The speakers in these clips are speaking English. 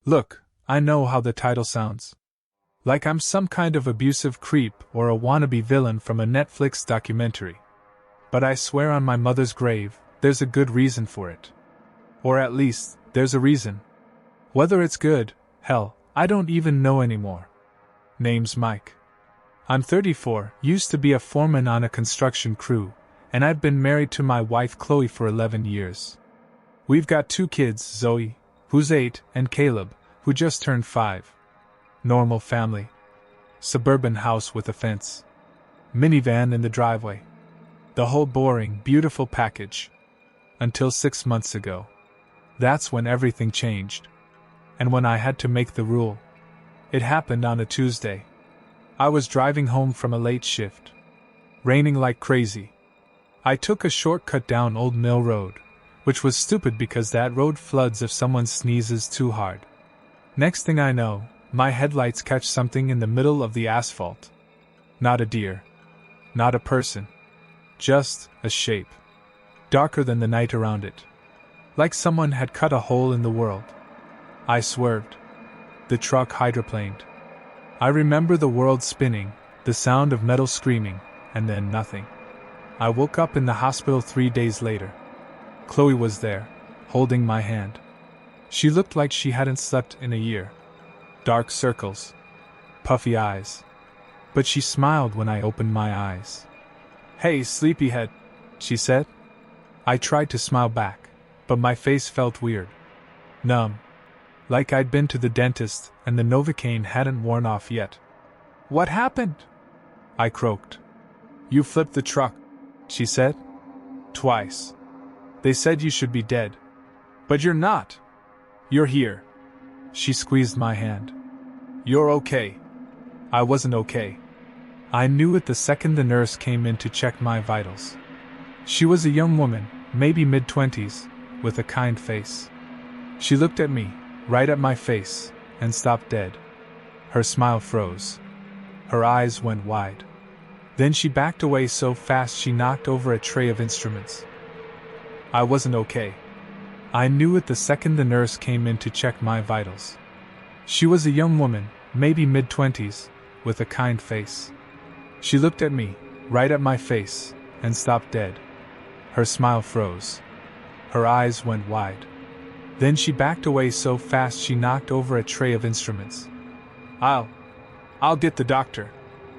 Look, I know how the title sounds. Like I'm some kind of abusive creep or a wannabe villain from a Netflix documentary. But I swear on my mother's grave, there's a good reason for it. Or at least, there's a reason. Whether it's good, hell, I don't even know anymore. Name's Mike. I'm 34, used to be a foreman on a construction crew, and I've been married to my wife Chloe for 11 years. We've got 2 kids, Zoe, who's 8, and Caleb, who just turned 5. Normal family. Suburban house with a fence. Minivan in the driveway. The whole boring, beautiful package. Until 6 months ago. That's when everything changed. And when I had to make the rule. It happened on a Tuesday. I was driving home from a late shift. Raining like crazy. I took a shortcut down Old Mill Road, which was stupid because that road floods if someone sneezes too hard. Next thing I know, my headlights catch something in the middle of the asphalt. Not a deer. Not a person. Just a shape. Darker than the night around it. Like someone had cut a hole in the world. I swerved. The truck hydroplaned. I remember the world spinning, the sound of metal screaming, and then nothing. I woke up in the hospital 3 days later. Chloe was there, holding my hand. She looked like she hadn't slept in a year. Dark circles. Puffy eyes. But she smiled when I opened my eyes. "Hey, sleepyhead," she said. I tried to smile back, but my face felt weird. Numb. Like I'd been to the dentist and the Novocaine hadn't worn off yet. "What happened?" I croaked. "You flipped the truck," she said. "Twice. They said you should be dead. But you're not. You're here." She squeezed my hand. "You're okay." I wasn't okay. I knew it the second the nurse came in to check my vitals. She was a young woman, maybe mid-20s, with a kind face. She looked at me, right at my face, and stopped dead. Her smile froze. Her eyes went wide. Then she backed away so fast she knocked over a tray of instruments. I wasn't okay. I knew it the second the nurse came in to check my vitals. She was a young woman, maybe mid-20s, with a kind face. She looked at me, right at my face, and stopped dead. Her smile froze. Her eyes went wide. Then she backed away so fast she knocked over a tray of instruments. I'll get the doctor,"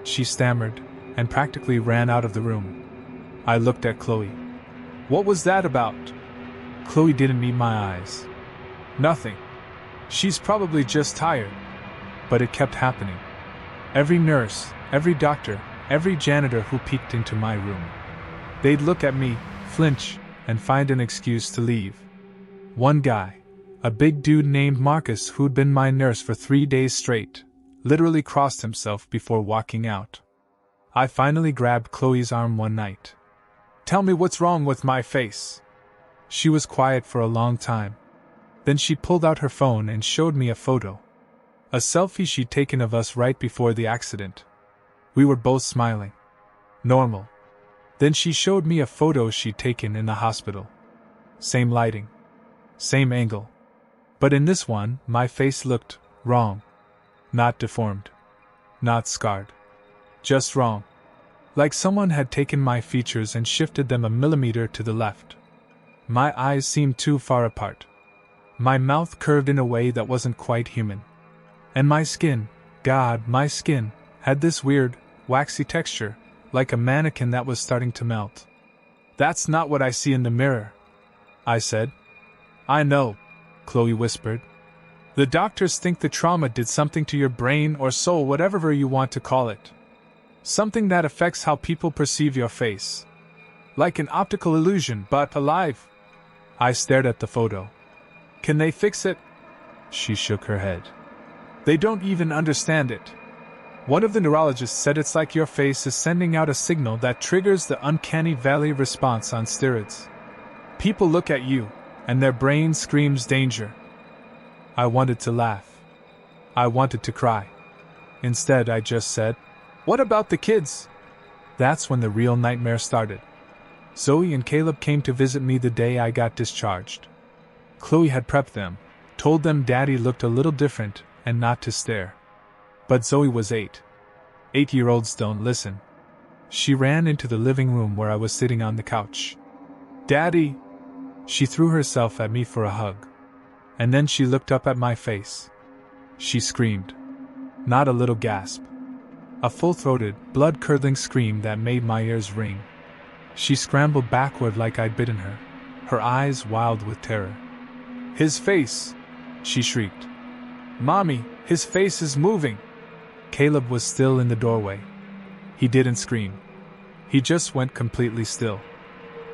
she stammered, and practically ran out of the room. I looked at Chloe. "What was that about?" Chloe didn't meet my eyes. "Nothing. She's probably just tired." But it kept happening. Every nurse, every doctor, every janitor who peeked into my room. They'd look at me, flinch, and find an excuse to leave. One guy, a big dude named Marcus who'd been my nurse for 3 days straight, literally crossed himself before walking out. I finally grabbed Chloe's arm one night. "Tell me what's wrong with my face." She was quiet for a long time. Then she pulled out her phone and showed me a photo. A selfie she'd taken of us right before the accident. We were both smiling. Normal. Then she showed me a photo she'd taken in the hospital. Same lighting. Same angle. But in this one, my face looked wrong. Not deformed. Not scarred. Just wrong. Like someone had taken my features and shifted them a millimeter to the left. My eyes seemed too far apart. My mouth curved in a way that wasn't quite human. And my skin, God, my skin, had this weird, waxy texture, like a mannequin that was starting to melt. "That's not what I see in the mirror," I said. "I know," Chloe whispered. "The doctors think the trauma did something to your brain or soul, whatever you want to call it. Something that affects how people perceive your face. Like an optical illusion, but alive." I stared at the photo. "Can they fix it?" She shook her head. "They don't even understand it. One of the neurologists said it's like your face is sending out a signal that triggers the uncanny valley response on steroids. People look at you, and their brain screams danger." I wanted to laugh. I wanted to cry. Instead, I just said, "What about the kids?" That's when the real nightmare started. Zoe and Caleb came to visit me the day I got discharged. Chloe had prepped them, Told them Daddy looked a little different and not to stare. But Zoe was 8. 8-year-olds don't listen. She ran into the living room where I was sitting on the couch. Daddy! She threw herself at me for a hug. And then she looked up at my face. She screamed. Not a little gasp. A full-throated, blood-curdling scream that made my ears ring. She scrambled backward like I'd bitten her eyes wild with terror. His face! She shrieked. Mommy, his face is moving! Caleb was still in the doorway. He didn't scream. He just went completely still.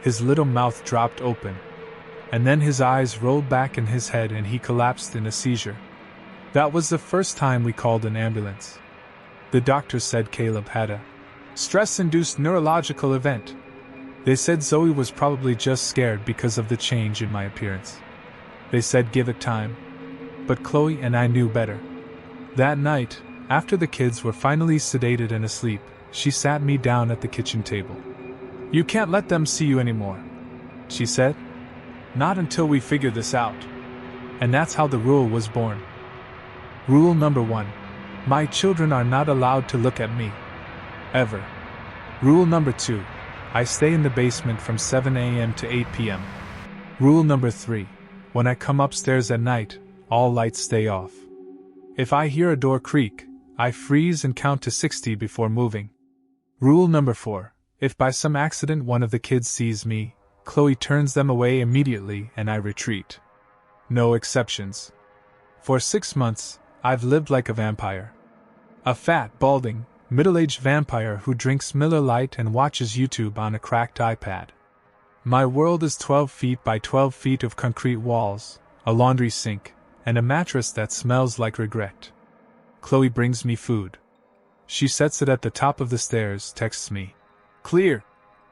His little mouth dropped open. And then his eyes rolled back in his head and he collapsed in a seizure. That was the first time we called an ambulance. The doctor said Caleb had a stress-induced neurological event. They said Zoe was probably just scared because of the change in my appearance. They said give it time. But Chloe and I knew better. That night, after the kids were finally sedated and asleep, she sat me down at the kitchen table. You can't let them see you anymore, she said. Not until we figure this out. And that's how the rule was born. Rule number 1. My children are not allowed to look at me. Ever. Rule number 2. I stay in the basement from 7 a.m. to 8 p.m. Rule number 3. When I come upstairs at night, all lights stay off. If I hear a door creak, I freeze and count to 60 before moving. Rule number 4. If by some accident one of the kids sees me, Chloe turns them away immediately and I retreat. No exceptions. For 6 months, I've lived like a vampire. A fat, balding, middle-aged vampire who drinks Miller Lite and watches YouTube on a cracked iPad. My world is 12 feet by 12 feet of concrete walls, a laundry sink, and a mattress that smells like regret. Chloe brings me food. She sets it at the top of the stairs, texts me, "Clear,"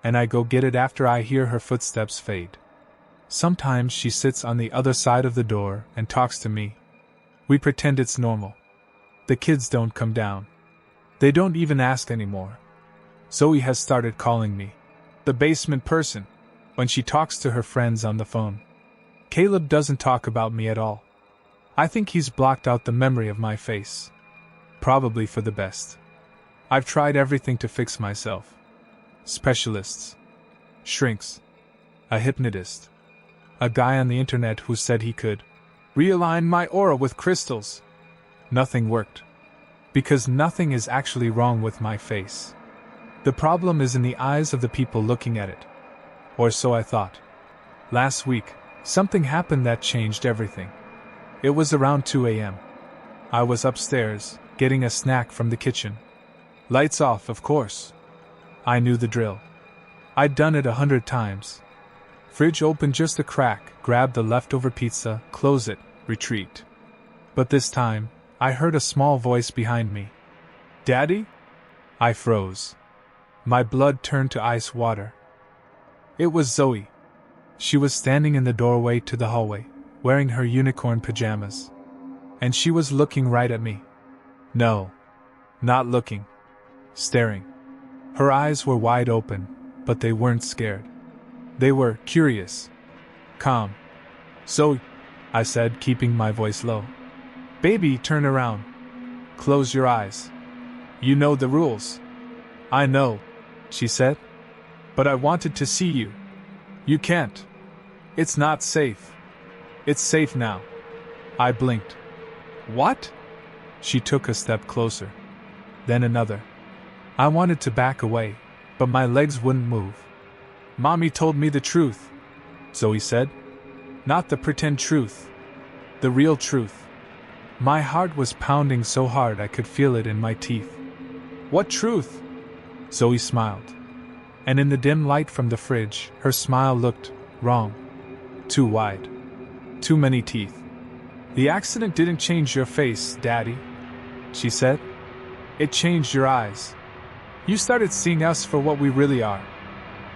and I go get it after I hear her footsteps fade. Sometimes she sits on the other side of the door and talks to me. We pretend it's normal. The kids don't come down. They don't even ask anymore. Zoe has started calling me the basement person when she talks to her friends on the phone. Caleb doesn't talk about me at all. I think he's blocked out the memory of my face. Probably for the best. I've tried everything to fix myself. Specialists. Shrinks. A hypnotist. A guy on the internet who said he could realign my aura with crystals. Nothing worked. Because nothing is actually wrong with my face. The problem is in the eyes of the people looking at it. Or so I thought. Last week, something happened that changed everything. It was around 2 a.m. I was upstairs, getting a snack from the kitchen. Lights off, of course. I knew the drill. I'd done it 100 times. Fridge open just a crack, grab the leftover pizza, close it, retreat. But this time, I heard a small voice behind me. Daddy? I froze. My blood turned to ice water. It was Zoe. She was standing in the doorway to the hallway, wearing her unicorn pajamas. And she was looking right at me. No. Not looking. Staring. Her eyes were wide open, but they weren't scared. They were curious. Calm. Zoe, I said, keeping my voice low. Baby, turn around. Close your eyes. You know the rules. I know, she said. But I wanted to see you. You can't. It's not safe. It's safe now. I blinked. What? She took a step closer. Then another. I wanted to back away, but my legs wouldn't move. Mommy told me the truth, Zoe said. Not the pretend truth. The real truth. My heart was pounding so hard I could feel it in my teeth. What truth? Zoe smiled. And in the dim light from the fridge, her smile looked wrong. Too wide. Too many teeth. The accident didn't change your face, Daddy, she said. It changed your eyes. You started seeing us for what we really are.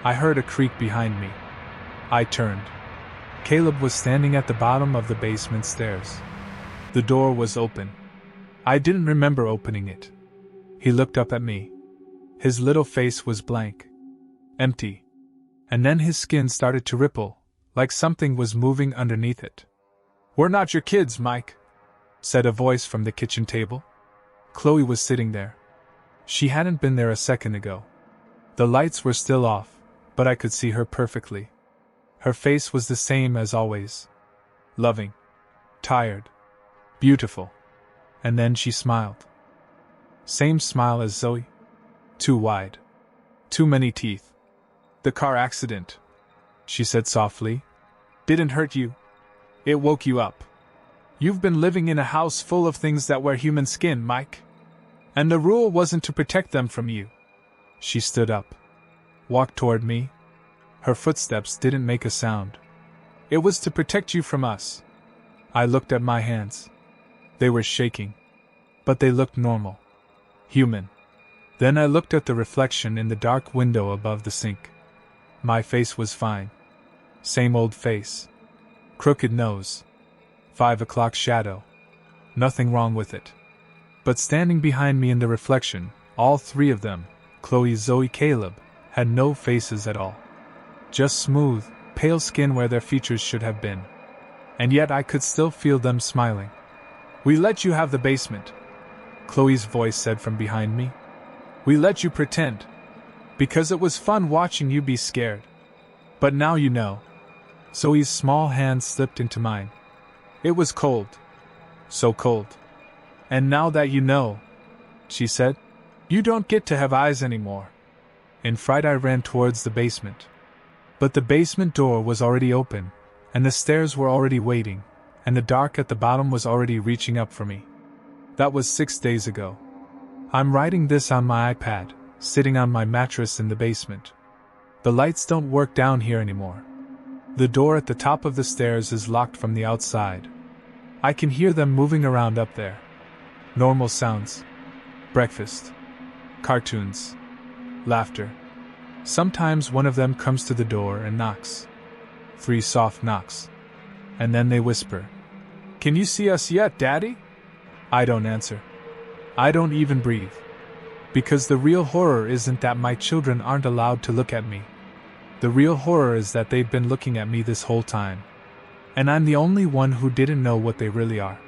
I heard a creak behind me. I turned. Caleb was standing at the bottom of the basement stairs. The door was open. I didn't remember opening it. He looked up at me. His little face was blank. Empty. And then his skin started to ripple, like something was moving underneath it. "We're not your kids, Mike," said a voice from the kitchen table. Chloe was sitting there. She hadn't been there a second ago. The lights were still off, but I could see her perfectly. Her face was the same as always. Loving. Tired. Beautiful. And then she smiled. Same smile as Zoe. Too wide. Too many teeth. "The car accident," she said softly, "didn't hurt you. It woke you up. You've been living in a house full of things that wear human skin, Mike. And the rule wasn't to protect them from you." She stood up. Walked toward me. Her footsteps didn't make a sound. "It was to protect you from us." I looked at my hands. They were shaking. But they looked normal. Human. Then I looked at the reflection in the dark window above the sink. My face was fine. Same old face. Crooked nose. 5 o'clock shadow. Nothing wrong with it. But standing behind me in the reflection, all three of them, Chloe, Zoe, Caleb, had no faces at all. Just smooth, pale skin where their features should have been. And yet I could still feel them smiling. "We let you have the basement," Chloe's voice said from behind me. "We let you pretend. Because it was fun watching you be scared. But now you know." Zoe's small hand slipped into mine. "It was cold. So cold. And now that you know," she said, "you don't get to have eyes anymore." In fright I ran towards the basement. But the basement door was already open, and the stairs were already waiting, and the dark at the bottom was already reaching up for me. That was 6 days ago. I'm writing this on my iPad, sitting on my mattress in the basement. The lights don't work down here anymore. The door at the top of the stairs is locked from the outside. I can hear them moving around up there. Normal sounds. Breakfast. Cartoons. Laughter. Sometimes one of them comes to the door and knocks. 3 soft knocks. And then they whisper, "Can you see us yet, Daddy?" I don't answer. I don't even breathe. Because the real horror isn't that my children aren't allowed to look at me. The real horror is that they've been looking at me this whole time. And I'm the only one who didn't know what they really are.